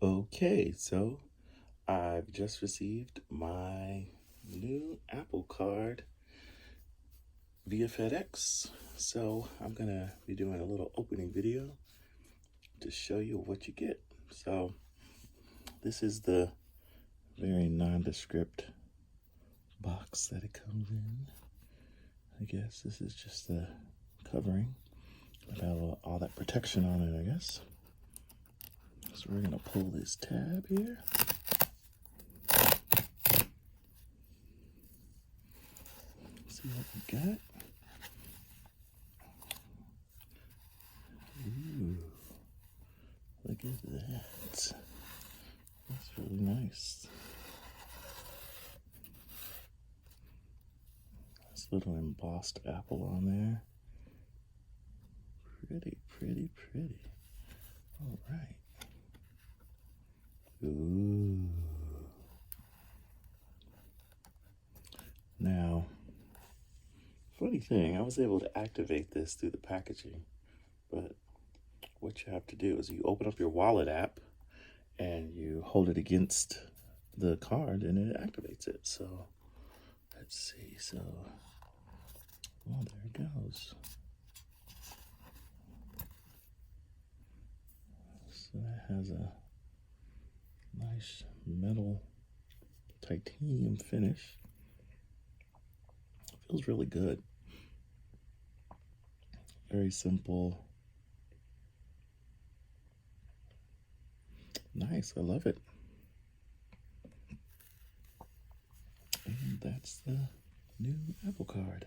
Okay, so I've just received my new Apple Card via FedEx. So I'm gonna be doing a little opening video to show you what you get. So this is the very nondescript box that it comes in. I guess this is just the covering without all that protection on it, I guess. So we're gonna pull this tab here. See what we got. Ooh, look at that. That's really nice. This little embossed apple on there. Pretty, pretty, pretty. All right. Ooh. Now, funny thing, I was able to activate this through the packaging, but what you have to do is you open up your wallet app and you hold it against the card and it activates it. So let's see. So, oh, there it goes. So that has a nice metal titanium finish. Feels really good. Very simple. Nice, I love it. And that's the new Apple Card.